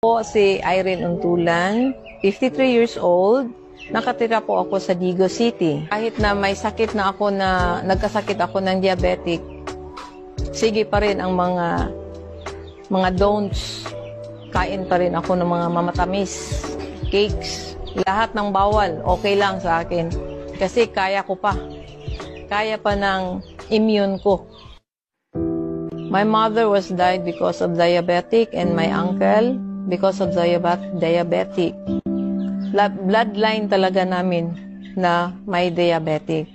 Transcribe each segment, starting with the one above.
Po si Irene Untulan, 53 years old. Nakatira po ako sa Digo City. Kahit na may sakit na ako na nagkasakit ako ng diabetic, sige pa rin ang mga don'ts. Kain pa rin ako ng mga mamatamis, cakes, lahat ng bawal, okay lang sa akin. Kasi kaya ko pa. Kaya pa ng immune ko. My mother was died because of diabetic and my uncle because of diabetic. Bloodline talaga namin na may diabetic.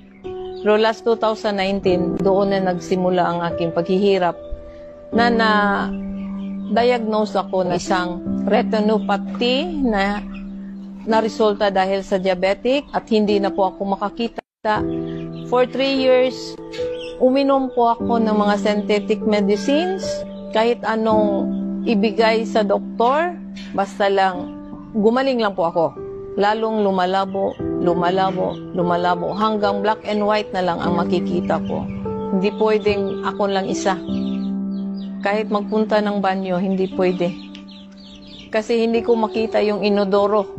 Pero last 2019, doon na nagsimula ang aking paghihirap na diagnose ako ng isang retinopathy na resulta dahil sa diabetic at hindi na po ako makakita. For 3 years, uminom po ako ng mga synthetic medicines, kahit anong ibigay sa doktor, basta lang gumaling lang po ako. Lalong lumalabo, hanggang black and white na lang ang makikita ko. Hindi pwedeng ako lang isa. Kahit magpunta ng banyo, hindi pwede. Kasi hindi ko makita yung inodoro.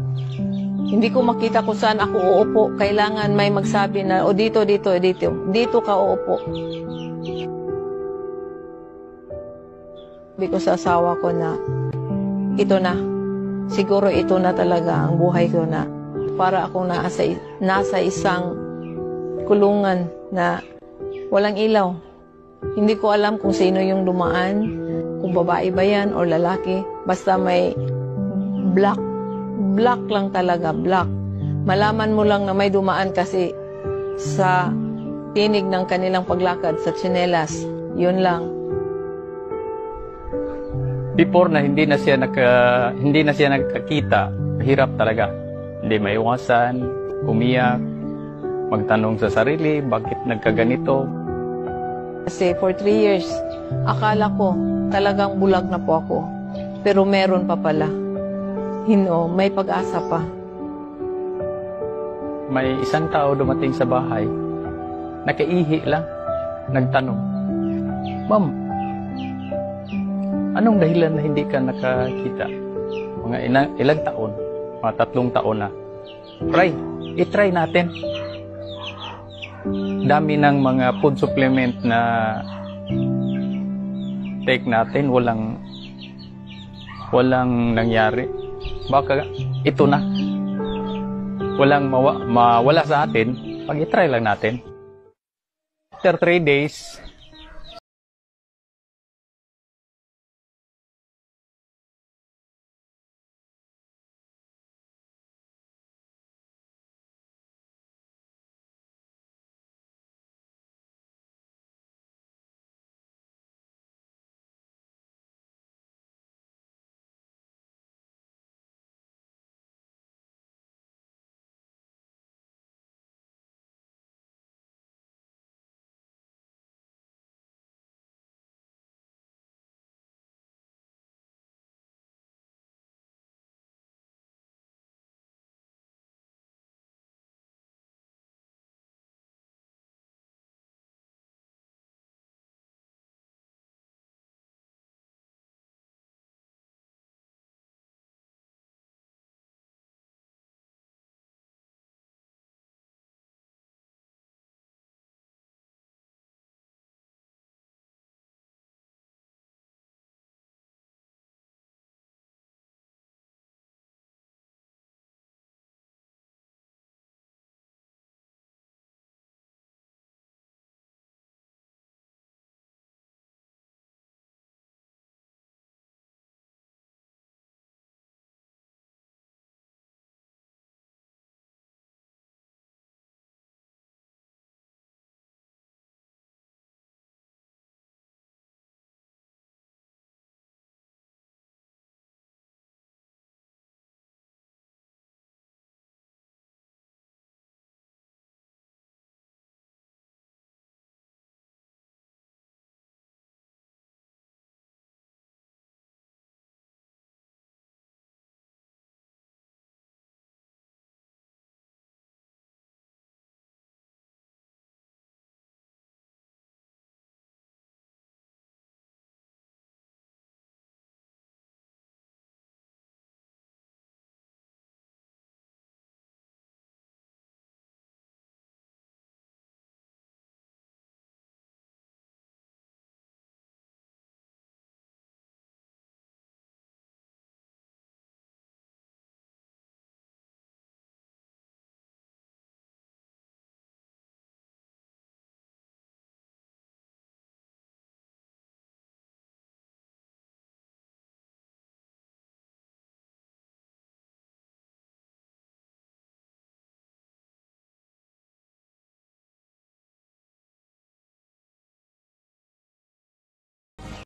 Hindi ko makita kung saan ako uupo. Kailangan may magsabi na, o dito. Dito ka uupo. Sabi ko sa asawa ko na, ito na. Siguro ito na talaga ang buhay ko na. Para akong nasa isang kulungan na walang ilaw. Hindi ko alam kung sino yung dumaan, kung babae ba yan o lalaki. Basta may black lang talaga, black. Malaman mo lang na may dumaan kasi sa tinig ng kanilang paglakad sa tsinelas. Yun lang. Before na hindi na siya nagkakita, hirap talaga. Hindi maiwasan, umiyak, magtanong sa sarili, bakit nagkaganito. Kasi for 3 years, akala ko talagang bulag na po ako. Pero meron pa pala. May pag-asa pa. May isang tao dumating sa bahay, nakaihi lang, nagtanong, Ma'am, anong dahilan na hindi ka nakakita? Mga ilang taon, mga 3 taon na. I-try natin. Dami ng mga food supplement na take natin, walang nangyari. Baka ito na. Walang mawala sa atin, pag i-try lang natin. After 3 days,